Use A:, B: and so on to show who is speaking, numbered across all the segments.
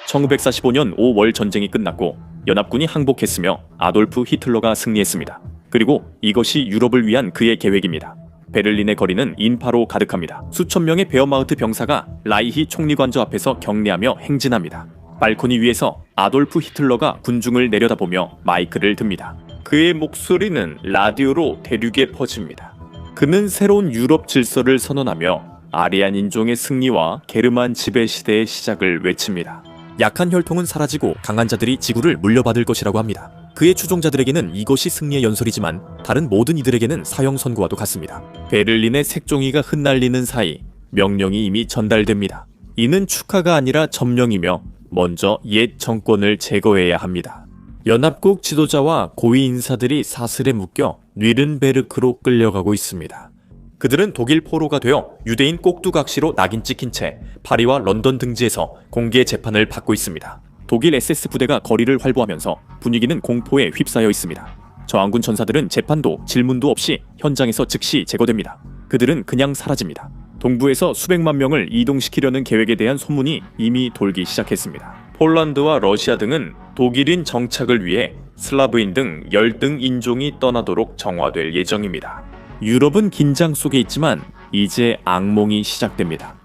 A: 1945년 5월 전쟁이 끝났고 연합군이 항복했으며 아돌프 히틀러가 승리했습니다. 그리고 이것이 유럽을 위한 그의 계획입니다. 베를린의 거리는 인파로 가득합니다. 수천 명의 베어마우트 병사가 라이히 총리관저 앞에서 경례하며 행진합니다. 발코니 위에서 아돌프 히틀러가 군중을 내려다보며 마이크를 듭니다. 그의 목소리는 라디오로 대륙에 퍼집니다. 그는 새로운 유럽 질서를 선언하며 아리안 인종의 승리와 게르만 지배 시대의 시작을 외칩니다. 약한 혈통은 사라지고 강한 자들이 지구를 물려받을 것이라고 합니다. 그의 추종자들에게는 이것이 승리의 연설이지만 다른 모든 이들에게는 사형 선고와도 같습니다. 베를린의 색종이가 흩날리는 사이 명령이 이미 전달됩니다. 이는 축하가 아니라 점령이며 먼저 옛 정권을 제거해야 합니다. 연합국 지도자와 고위 인사들이 사슬에 묶여 뉘른베르크로 끌려가고 있습니다. 그들은 독일 포로가 되어 유대인 꼭두각시로 낙인 찍힌 채 파리와 런던 등지에서 공개 재판을 받고 있습니다. 독일 SS 부대가 거리를 활보하면서 분위기는 공포에 휩싸여 있습니다. 저항군 전사들은 재판도 질문도 없이 현장에서 즉시 제거됩니다. 그들은 그냥 사라집니다. 동부에서 수백만 명을 이동시키려는 계획에 대한 소문이 이미 돌기 시작했습니다. 폴란드와 러시아 등은 독일인 정착을 위해 슬라브인 등 열등 인종이 떠나도록 정화될 예정입니다. 유럽은 긴장 속에 있지만 이제 악몽이 시작됩니다.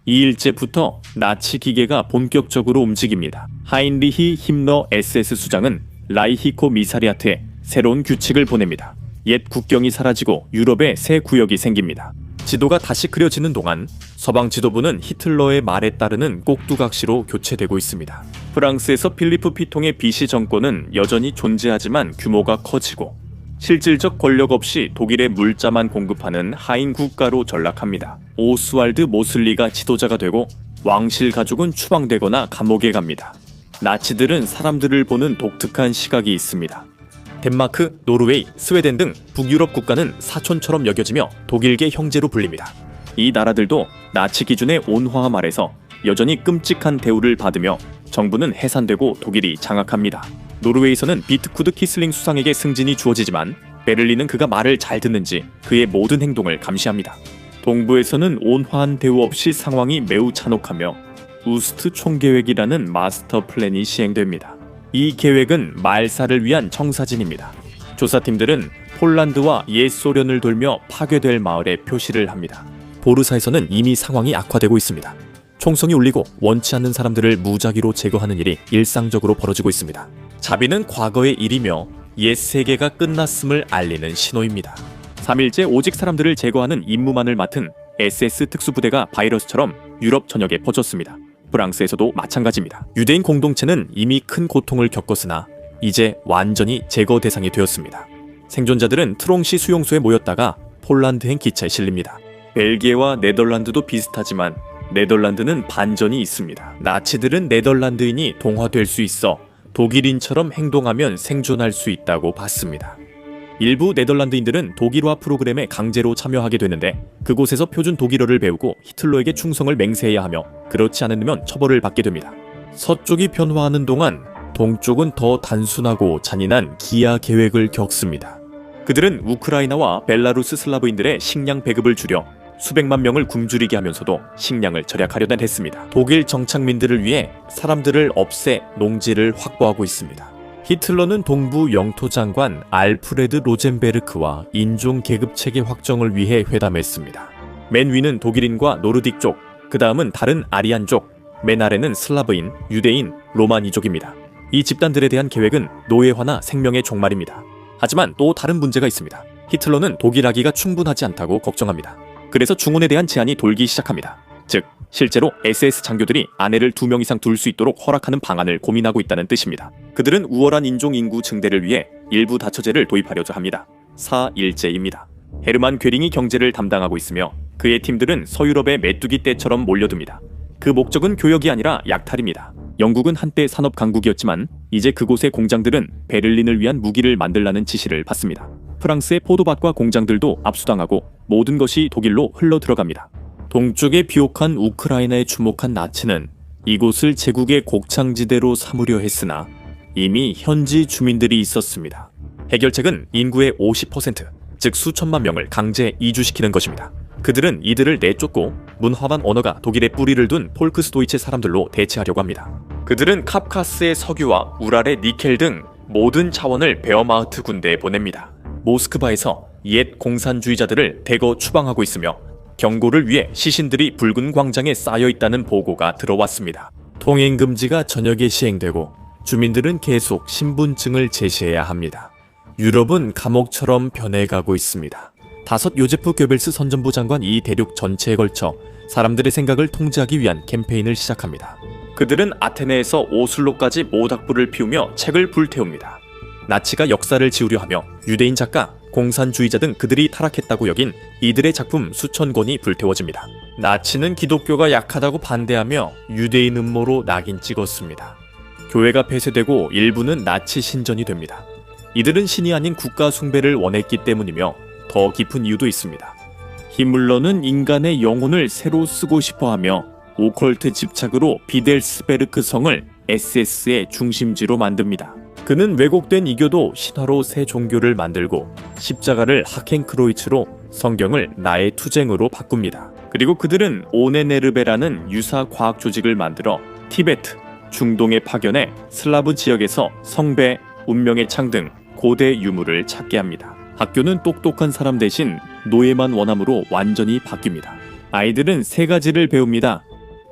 A: 2일째부터 나치 기계가 본격적으로 움직입니다. 하인리히 힘러 SS 수장은 라이히코 미사리아트에 새로운 규칙을 보냅니다. 옛 국경이 사라지고 유럽에 새 구역이 생깁니다. 지도가 다시 그려지는 동안 서방 지도부는 히틀러의 말에 따르는 꼭두각시로 교체되고 있습니다. 프랑스에서 필리프 피통의 비시 정권은 여전히 존재하지만 규모가 커지고 실질적 권력 없이 독일에 물자만 공급하는 하인 국가로 전락합니다. 오스왈드 모슬리가 지도자가 되고 왕실 가족은 추방되거나 감옥에 갑니다. 나치들은 사람들을 보는 독특한 시각이 있습니다. 덴마크, 노르웨이, 스웨덴 등 북유럽 국가는 사촌처럼 여겨지며 독일계 형제로 불립니다. 이 나라들도 나치 기준의 온화함 아래서 여전히 끔찍한 대우를 받으며 정부는 해산되고 독일이 장악합니다. 노르웨이에서는 비트쿠드 키슬링 수상에게 승진이 주어지지만 베를린은 그가 말을 잘 듣는지 그의 모든 행동을 감시합니다. 동부에서는 온화한 대우 없이 상황이 매우 잔혹하며 우스트 총계획이라는 마스터 플랜이 시행됩니다. 이 계획은 말살을 위한 청사진입니다. 조사팀들은 폴란드와 옛 소련을 돌며 파괴될 마을에 표시를 합니다. 보르사에서는 이미 상황이 악화되고 있습니다. 총성이 울리고 원치 않는 사람들을 무작위로 제거하는 일이 일상적으로 벌어지고 있습니다. 자비는 과거의 일이며 옛 세계가 끝났음을 알리는 신호입니다. 3일째 오직 사람들을 제거하는 임무만을 맡은 SS 특수부대가 바이러스처럼 유럽 전역에 퍼졌습니다. 프랑스에서도 마찬가지입니다. 유대인 공동체는 이미 큰 고통을 겪었으나 이제 완전히 제거 대상이 되었습니다. 생존자들은 트롱시 수용소에 모였다가 폴란드행 기차에 실립니다. 벨기에와 네덜란드도 비슷하지만 네덜란드는 반전이 있습니다. 나치들은 네덜란드인이 동화될 수 있어 독일인처럼 행동하면 생존할 수 있다고 봤습니다. 일부 네덜란드인들은 독일화 프로그램에 강제로 참여하게 되는데 그곳에서 표준 독일어를 배우고 히틀러에게 충성을 맹세해야 하며 그렇지 않으면 처벌을 받게 됩니다. 서쪽이 변화하는 동안 동쪽은 더 단순하고 잔인한 기아 계획을 겪습니다. 그들은 우크라이나와 벨라루스 슬라브인들의 식량 배급을 줄여 수백만 명을 굶주리게 하면서도 식량을 절약하려다 했습니다. 독일 정착민들을 위해 사람들을 없애 농지를 확보하고 있습니다. 히틀러는 동부 영토 장관 알프레드 로젠베르크와 인종 계급 체계 확정을 위해 회담했습니다. 맨 위는 독일인과 노르딕 쪽, 그 다음은 다른 아리안족, 맨 아래는 슬라브인, 유대인, 로마니족입니다. 이 집단들에 대한 계획은 노예화나 생명의 종말입니다. 하지만 또 다른 문제가 있습니다. 히틀러는 독일하기가 충분하지 않다고 걱정합니다. 그래서 중혼에 대한 제한이 돌기 시작합니다. 즉, 실제로 SS 장교들이 아내를 2명 이상 둘 수 있도록 허락하는 방안을 고민하고 있다는 뜻입니다. 그들은 우월한 인종 인구 증대를 위해 일부 다처제를 도입하려고 합니다. 4일째입니다. 헤르만 괴링이 경제를 담당하고 있으며 그의 팀들은 서유럽의 메뚜기 떼처럼 몰려듭니다. 그 목적은 교역이 아니라 약탈입니다. 영국은 한때 산업 강국이었지만 이제 그곳의 공장들은 베를린을 위한 무기를 만들라는 지시를 받습니다. 프랑스의 포도밭과 공장들도 압수당하고 모든 것이 독일로 흘러 들어갑니다. 동쪽에 비옥한 우크라이나에 주목한 나치는 이곳을 제국의 곡창지대로 삼으려 했으나 이미 현지 주민들이 있었습니다. 해결책은 인구의 50%, 즉 수천만 명을 강제 이주시키는 것입니다. 그들은 이들을 내쫓고 문화반 언어가 독일의 뿌리를 둔 폴크스도이체 사람들로 대체하려고 합니다. 그들은 카프카스의 석유와 우랄의 니켈 등 모든 자원을 베어마흐트 군대에 보냅니다. 모스크바에서 옛 공산주의자들을 대거 추방하고 있으며 경고를 위해 시신들이 붉은 광장에 쌓여 있다는 보고가 들어왔습니다. 통행 금지가 저녁에 시행되고 주민들은 계속 신분증을 제시해야 합니다. 유럽은 감옥처럼 변해가고 있습니다. 요제프 괴벨스 선전부 장관 이 대륙 전체에 걸쳐 사람들의 생각을 통제하기 위한 캠페인을 시작합니다. 그들은 아테네에서 오슬로까지 모닥불을 피우며 책을 불태웁니다. 나치가 역사를 지우려 하며 유대인 작가, 공산주의자 등 그들이 타락했다고 여긴 이들의 작품 수천 권이 불태워집니다. 나치는 기독교가 약하다고 반대하며 유대인 음모로 낙인 찍었습니다. 교회가 폐쇄되고 일부는 나치 신전이 됩니다. 이들은 신이 아닌 국가 숭배를 원했기 때문이며 더 깊은 이유도 있습니다. 히물러는 인간의 영혼을 새로 쓰고 싶어하며 오컬트 집착으로 비델스베르크 성을 SS의 중심지로 만듭니다. 그는 왜곡된 이교도 신화로 새 종교를 만들고 십자가를 하켄크로이츠로 성경을 나의 투쟁으로 바꿉니다. 그리고 그들은 오네네르베라는 유사 과학 조직을 만들어 티베트, 중동에 파견해 슬라브 지역에서 성배, 운명의 창 등 고대 유물을 찾게 합니다. 학교는 똑똑한 사람 대신 노예만 원함으로 완전히 바뀝니다. 아이들은 세 가지를 배웁니다.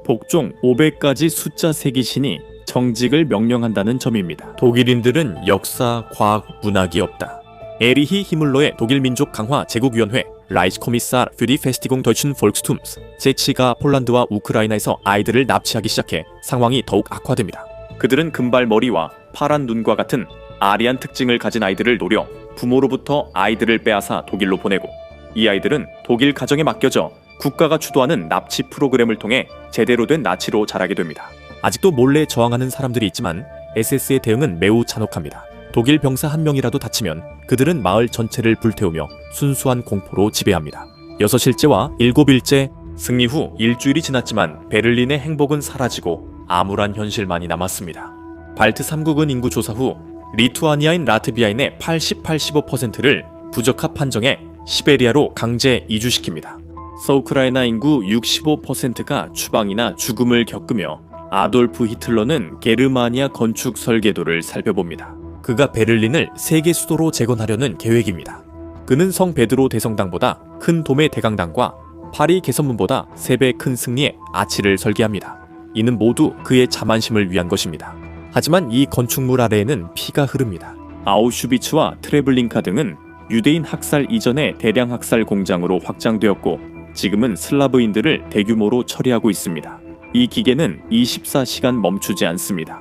A: 복종 500가지 숫자 세기신이 정직을 명령한다는 점입니다. 독일인들은 역사, 과학, 문학이 없다. 에리히 히물러의 독일 민족 강화 제국위원회 라이츠코미사르 für die Festigung deutschen Volkstums 제치가 폴란드와 우크라이나에서 아이들을 납치하기 시작해 상황이 더욱 악화됩니다. 그들은 금발머리와 파란 눈과 같은 아리안 특징을 가진 아이들을 노려 부모로부터 아이들을 빼앗아 독일로 보내고 이 아이들은 독일 가정에 맡겨져 국가가 주도하는 납치 프로그램을 통해 제대로 된 나치로 자라게 됩니다. 아직도 몰래 저항하는 사람들이 있지만 SS의 대응은 매우 잔혹합니다. 독일 병사 한 명이라도 다치면 그들은 마을 전체를 불태우며 순수한 공포로 지배합니다. 6일째와 7일째 승리 후 일주일이 지났지만 베를린의 행복은 사라지고 암울한 현실만이 남았습니다. 발트 3국은 인구 조사 후 리투아니아인 라트비아인의 85%를 부적합 판정해 시베리아로 강제 이주시킵니다. 서우크라이나 인구 65%가 추방이나 죽음을 겪으며 아돌프 히틀러는 게르마니아 건축 설계도를 살펴봅니다. 그가 베를린을 세계 수도로 재건하려는 계획입니다. 그는 성 베드로 대성당보다 큰 도메 대강당과 파리 개선문보다 3배 큰 승리의 아치를 설계합니다. 이는 모두 그의 자만심을 위한 것입니다. 하지만 이 건축물 아래에는 피가 흐릅니다. 아우슈비츠와 트레블링카 등은 유대인 학살 이전의 대량 학살 공장으로 확장되었고 지금은 슬라브인들을 대규모로 처리하고 있습니다. 이 기계는 24시간 멈추지 않습니다.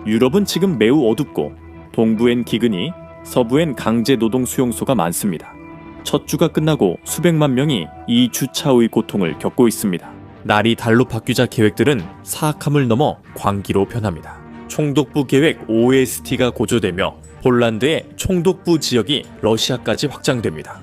A: 유럽은 지금 매우 어둡고 동부엔 기근이, 서부엔 강제노동 수용소가 많습니다. 첫 주가 끝나고 수백만 명이 이 주차의 고통을 겪고 있습니다. 날이 달로 바뀌자 계획들은 사악함을 넘어 광기로 변합니다. 총독부 계획 OST가 고조되며 폴란드의 총독부 지역이 러시아까지 확장됩니다.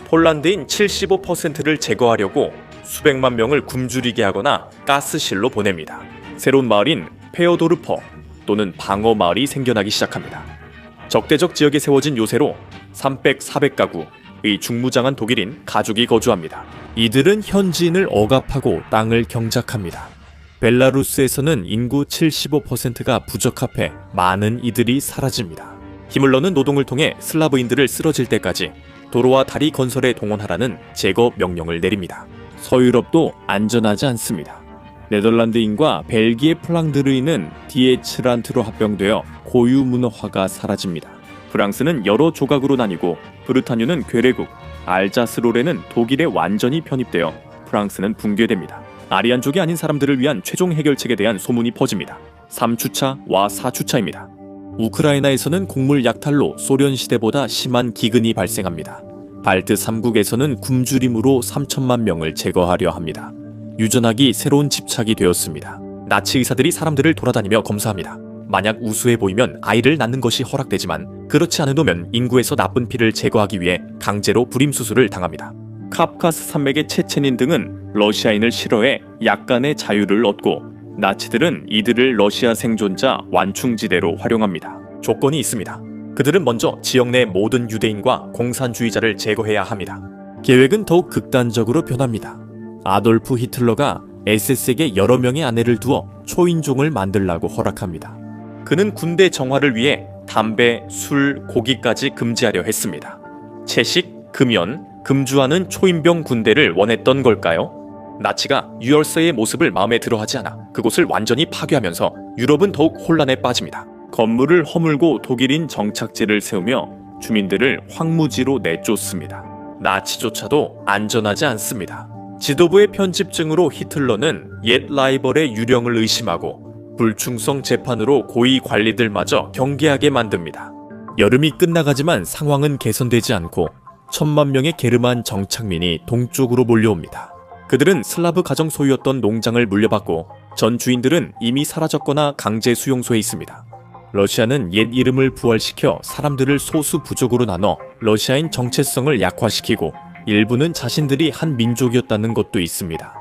A: 폴란드인 75%를 제거하려고 수백만 명을 굶주리게 하거나 가스실로 보냅니다. 새로운 마을인 페어도르퍼 또는 방어 마을이 생겨나기 시작합니다. 적대적 지역에 세워진 요새로 300, 400가구의 중무장한 독일인 가족이 거주합니다. 이들은 현지인을 억압하고 땅을 경작합니다. 벨라루스에서는 인구 75%가 부적합해 많은 이들이 사라집니다. 히물러는 노동을 통해 슬라브인들을 쓰러질 때까지 도로와 다리 건설에 동원하라는 제거 명령을 내립니다. 서유럽도 안전하지 않습니다. 네덜란드인과 벨기에 플랑드르인은 디에츠란트로 합병되어 고유 문화화가 사라집니다. 프랑스는 여러 조각으로 나뉘고 브르타뉴는 괴뢰국, 알자스로레는 독일에 완전히 편입되어 프랑스는 붕괴됩니다. 아리안족이 아닌 사람들을 위한 최종 해결책에 대한 소문이 퍼집니다. 3주차와 4주차입니다. 우크라이나에서는 곡물 약탈로 소련 시대보다 심한 기근이 발생합니다. 발트 3국에서는 굶주림으로 3천만 명을 제거하려 합니다. 유전학이 새로운 집착이 되었습니다. 나치 의사들이 사람들을 돌아다니며 검사합니다. 만약 우수해 보이면 아이를 낳는 것이 허락되지만 그렇지 않으면 인구에서 나쁜 피를 제거하기 위해 강제로 불임 수술을 당합니다. 카프카스 산맥의 체체닌 등은 러시아인을 싫어해 약간의 자유를 얻고 나치들은 이들을 러시아 생존자 완충지대로 활용합니다. 조건이 있습니다. 그들은 먼저 지역 내 모든 유대인과 공산주의자를 제거해야 합니다. 계획은 더욱 극단적으로 변합니다. 아돌프 히틀러가 SS에게 여러 명의 아내를 두어 초인종을 만들라고 허락합니다. 그는 군대 정화를 위해 담배, 술, 고기까지 금지하려 했습니다. 채식, 금연, 금주하는 초인병 군대를 원했던 걸까요? 나치가 유열서의 모습을 마음에 들어하지 않아 그곳을 완전히 파괴하면서 유럽은 더욱 혼란에 빠집니다. 건물을 허물고 독일인 정착지를 세우며 주민들을 황무지로 내쫓습니다. 나치조차도 안전하지 않습니다. 지도부의 편집증으로 히틀러는 옛 라이벌의 유령을 의심하고 불충성 재판으로 고위 관리들마저 경계하게 만듭니다. 여름이 끝나가지만 상황은 개선되지 않고 1,000만 명의 게르만 정착민이 동쪽으로 몰려옵니다. 그들은 슬라브 가정 소유였던 농장을 물려받고 전 주인들은 이미 사라졌거나 강제 수용소에 있습니다. 러시아는 옛 이름을 부활시켜 사람들을 소수 부족으로 나눠 러시아인 정체성을 약화시키고 일부는 자신들이 한 민족이었다는 것도 있습니다.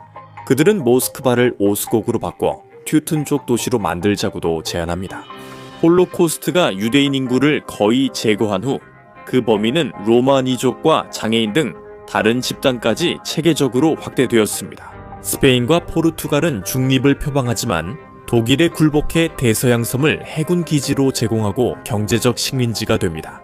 A: 그들은 모스크바를 오스곡으로 바꿔 튜튼족 도시로 만들자고도 제안합니다. 홀로코스트가 유대인 인구를 거의 제거한 후 그 범위는 로마니족과 장애인 등 다른 집단까지 체계적으로 확대되었습니다. 스페인과 포르투갈은 중립을 표방하지만 독일에 굴복해 대서양 섬을 해군 기지로 제공하고 경제적 식민지가 됩니다.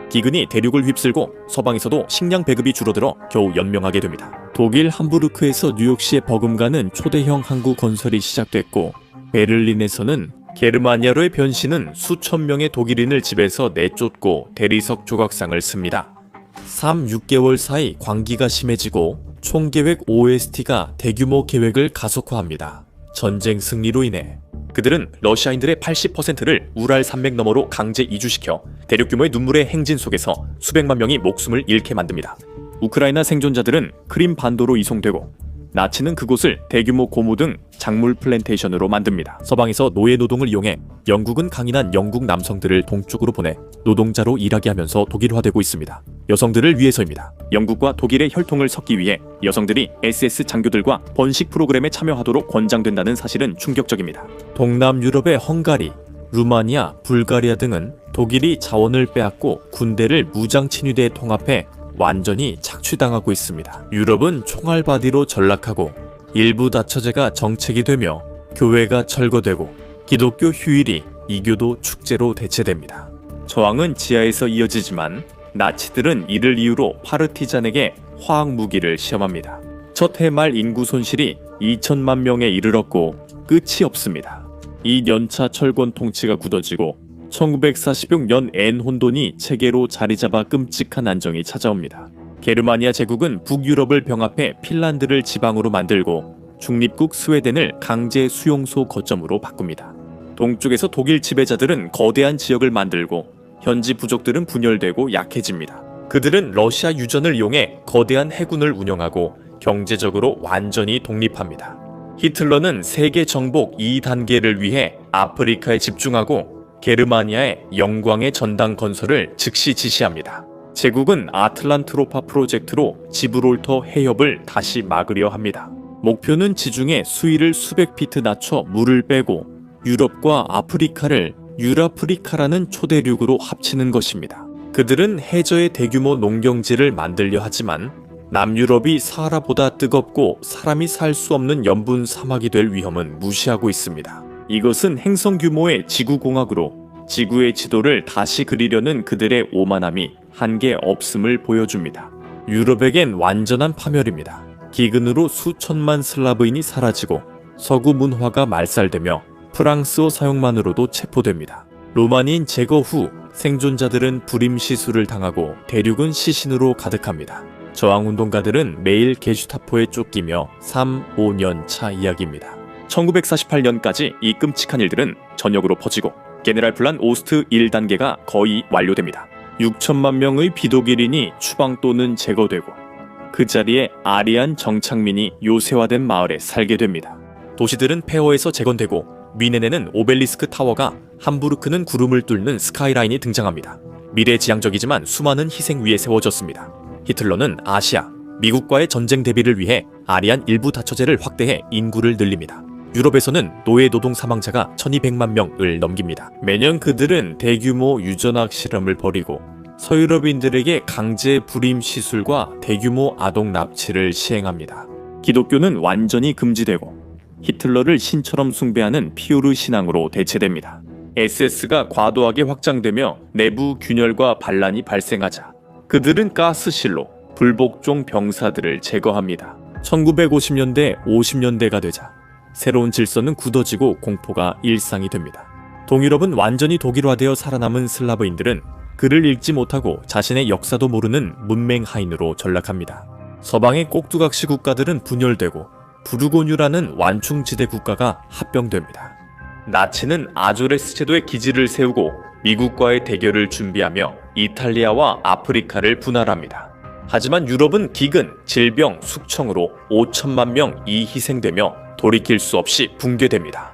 A: 기근이 대륙을 휩쓸고 서방에서도 식량 배급이 줄어들어 겨우 연명하게 됩니다. 독일 함부르크에서 뉴욕시에 버금가는 초대형 항구 건설이 시작됐고 베를린에서는 게르마니아로의 변신은 수천 명의 독일인을 집에서 내쫓고 대리석 조각상을 씁니다. 6개월 사이 광기가 심해지고 총계획 OST가 대규모 계획을 가속화합니다. 전쟁 승리로 인해 그들은 러시아인들의 80%를 우랄 산맥 너머로 강제 이주시켜 대륙 규모의 눈물의 행진 속에서 수백만 명이 목숨을 잃게 만듭니다. 우크라이나 생존자들은 크림 반도로 이송되고 나치는 그곳을 대규모 고무 등 작물 플랜테이션으로 만듭니다. 서방에서 노예 노동을 이용해 영국은 강인한 영국 남성들을 동쪽으로 보내 노동자로 일하게 하면서 독일화되고 있습니다. 여성들을 위해서입니다. 영국과 독일의 혈통을 섞기 위해 여성들이 SS 장교들과 번식 프로그램에 참여하도록 권장된다는 사실은 충격적입니다. 동남 유럽의 헝가리, 루마니아, 불가리아 등은 독일이 자원을 빼앗고 군대를 무장 친위대에 통합해 완전히 착취당하고 있습니다. 유럽은 총알바디로 전락하고 일부 다처제가 정책이 되며 교회가 철거되고 기독교 휴일이 이교도 축제로 대체됩니다. 저항은 지하에서 이어지지만 나치들은 이를 이유로 파르티잔에게 화학 무기를 시험합니다. 첫 해 말 인구 손실이 2천만 명에 이르렀고 끝이 없습니다. 이 연차 철권 통치가 굳어지고 1946년 엔혼돈이 체계로 자리잡아 끔찍한 안정이 찾아옵니다. 게르마니아 제국은 북유럽을 병합해 핀란드를 지방으로 만들고 중립국 스웨덴을 강제 수용소 거점으로 바꿉니다. 동쪽에서 독일 지배자들은 거대한 지역을 만들고 현지 부족들은 분열되고 약해집니다. 그들은 러시아 유전을 이용해 거대한 해군을 운영하고 경제적으로 완전히 독립합니다. 히틀러는 세계 정복 2단계를 위해 아프리카에 집중하고 게르마니아의 영광의 전당 건설을 즉시 지시합니다. 제국은 아틀란트로파 프로젝트로 지브롤터 해협을 다시 막으려 합니다. 목표는 지중해 수위를 수백 피트 낮춰 물을 빼고 유럽과 아프리카를 유라프리카라는 초대륙으로 합치는 것입니다. 그들은 해저에 대규모 농경지를 만들려 하지만 남유럽이 사하라보다 뜨겁고 사람이 살 수 없는 염분 사막이 될 위험은 무시하고 있습니다. 이것은 행성 규모의 지구공학으로 지구의 지도를 다시 그리려는 그들의 오만함이 한계 없음을 보여줍니다. 유럽에겐 완전한 파멸입니다. 기근으로 수천만 슬라브인이 사라지고 서구 문화가 말살되며 프랑스어 사용만으로도 체포됩니다. 로마니인 제거 후 생존자들은 불임시술을 당하고 대륙은 시신으로 가득합니다. 저항운동가들은 매일 게슈타포에 쫓기며 5년 차 이야기입니다. 1948년까지 이 끔찍한 일들은 전역으로 퍼지고 게네랄 플란 오스트 1단계가 거의 완료됩니다. 6천만 명의 비독일인이 추방 또는 제거되고 그 자리에 아리안 정착민이 요새화된 마을에 살게 됩니다. 도시들은 폐허에서 재건되고 미네네는 오벨리스크 타워가 함부르크는 구름을 뚫는 스카이라인이 등장합니다. 미래지향적이지만 수많은 희생 위에 세워졌습니다. 히틀러는 아시아, 미국과의 전쟁 대비를 위해 아리안 일부 다처제를 확대해 인구를 늘립니다. 유럽에서는 노예 노동 사망자가 1200만 명을 넘깁니다. 매년 그들은 대규모 유전학 실험을 벌이고 서유럽인들에게 강제 불임 시술과 대규모 아동 납치를 시행합니다. 기독교는 완전히 금지되고 히틀러를 신처럼 숭배하는 피오르 신앙으로 대체됩니다. SS가 과도하게 확장되며 내부 균열과 반란이 발생하자 그들은 가스실로 불복종 병사들을 제거합니다. 1950년대, 50년대가 되자 새로운 질서는 굳어지고 공포가 일상이 됩니다. 동유럽은 완전히 독일화되어 살아남은 슬라브인들은 글을 읽지 못하고 자신의 역사도 모르는 문맹 하인으로 전락합니다. 서방의 꼭두각시 국가들은 분열되고 부르고뉴라는 완충지대 국가가 합병됩니다. 나치는 아조레스 제도의 기지를 세우고 미국과의 대결을 준비하며 이탈리아와 아프리카를 분할합니다. 하지만 유럽은 기근, 질병, 숙청으로 5천만 명이 희생되며 돌이킬 수 없이 붕괴됩니다.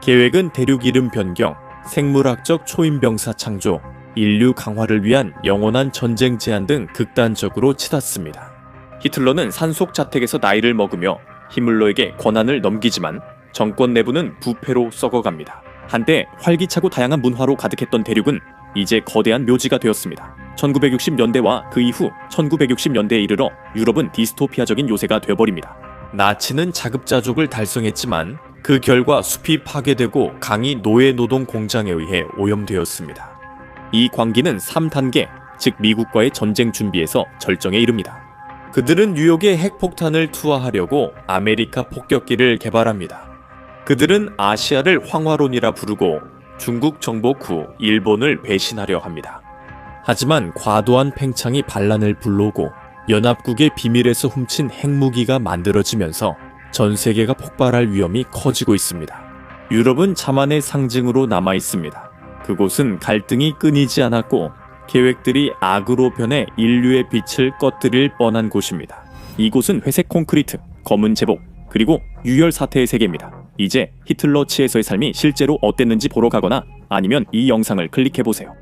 A: 계획은 대륙 이름 변경, 생물학적 초인병사 창조, 인류 강화를 위한 영원한 전쟁 제한 등 극단적으로 치닫습니다. 히틀러는 산속 자택에서 나이를 먹으며 히물러에게 권한을 넘기지만 정권 내부는 부패로 썩어갑니다. 한때 활기차고 다양한 문화로 가득했던 대륙은 이제 거대한 묘지가 되었습니다. 1960년대와 그 이후 1960년대에 이르러 유럽은 디스토피아적인 요새가 되어버립니다. 나치는 자급자족을 달성했지만 그 결과 숲이 파괴되고 강이 노예노동 공장에 의해 오염되었습니다. 이 광기는 3단계, 즉 미국과의 전쟁 준비에서 절정에 이릅니다. 그들은 뉴욕에 핵폭탄을 투하하려고 아메리카 폭격기를 개발합니다. 그들은 아시아를 황화론이라 부르고 중국 정복 후 일본을 배신하려 합니다. 하지만 과도한 팽창이 반란을 불러오고 연합국의 비밀에서 훔친 핵무기가 만들어지면서 전 세계가 폭발할 위험이 커지고 있습니다. 유럽은 자만의 상징으로 남아 있습니다. 그곳은 갈등이 끊이지 않았고 계획들이 악으로 변해 인류의 빛을 꺼뜨릴 뻔한 곳입니다. 이곳은 회색 콘크리트, 검은 제복, 그리고 유혈 사태의 세계입니다. 이제 히틀러 치에서의 삶이 실제로 어땠는지 보러 가거나 아니면 이 영상을 클릭해보세요.